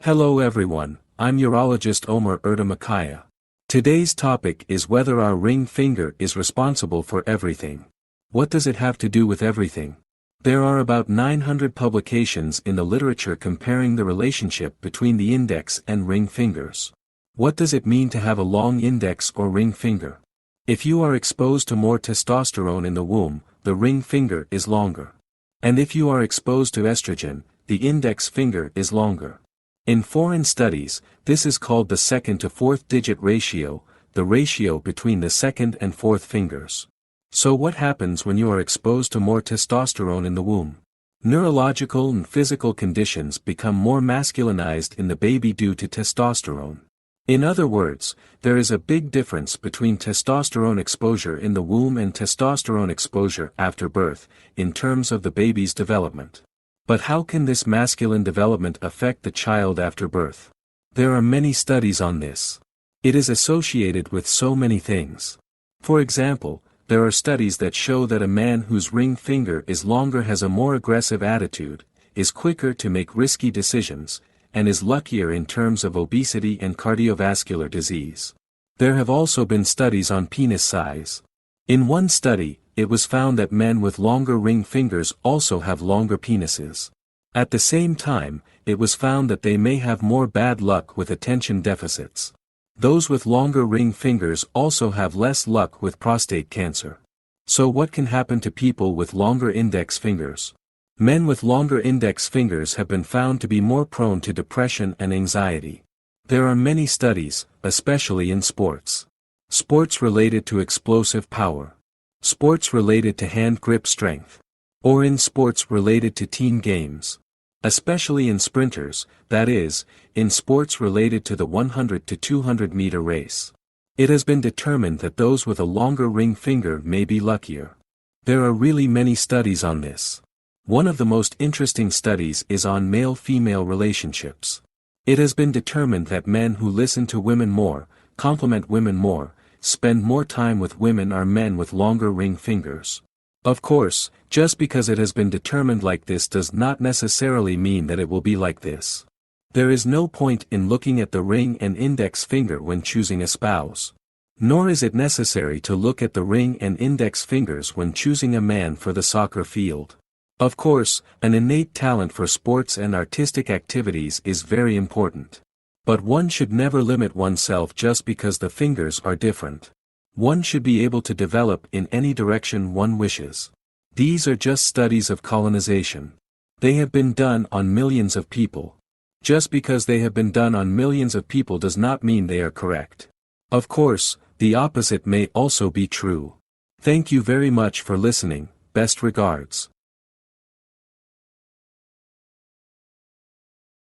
Hello everyone, I'm Urologist Ömür Erdem Akkaya. Today's topic is whether our ring finger is responsible for everything. What does it have to do with everything? There are about 900 publications in the literature comparing the relationship between the index and ring fingers. What does it mean to have a long index or ring finger? If you are exposed to more testosterone in the womb, the ring finger is longer. And if you are exposed to estrogen, the index finger is longer. In foreign studies, this is called the second to fourth digit ratio, the ratio between the second and fourth fingers. So what happens when you are exposed to more testosterone in the womb? Neurological and physical conditions become more masculinized in the baby due to testosterone. In other words, there is a big difference between testosterone exposure in the womb and testosterone exposure after birth, in terms of the baby's development. But how can this masculine development affect the child after birth? There are many studies on this. It is associated with so many things. For example, there are studies that show that a man whose ring finger is longer has a more aggressive attitude, is quicker to make risky decisions, and is luckier in terms of obesity and cardiovascular disease. There have also been studies on penis size. In one study, it was found that men with longer ring fingers also have longer penises. At the same time, it was found that they may have more bad luck with attention deficits. Those with longer ring fingers also have less luck with prostate cancer. So what can happen to people with longer index fingers? Men with longer index fingers have been found to be more prone to depression and anxiety. There are many studies, especially in sports. Sports related to explosive power. Sports related to hand grip strength. Or in sports related to team games. Especially in sprinters, that is, in sports related to the 100 to 200 meter race. It has been determined that those with a longer ring finger may be luckier. There are really many studies on this. One of the most interesting studies is on male-female relationships. It has been determined that men who listen to women more, compliment women more, spend more time with women are men with longer ring fingers. Of course, just because it has been determined like this does not necessarily mean that it will be like this. There is no point in looking at the ring and index finger when choosing a spouse. Nor is it necessary to look at the ring and index fingers when choosing a man for the soccer field. Of course, an innate talent for sports and artistic activities is very important. But one should never limit oneself just because the fingers are different. One should be able to develop in any direction one wishes. These are just studies of colonization. They have been done on millions of people. Just because they have been done on millions of people does not mean they are correct. Of course, the opposite may also be true. Thank you very much for listening, best regards.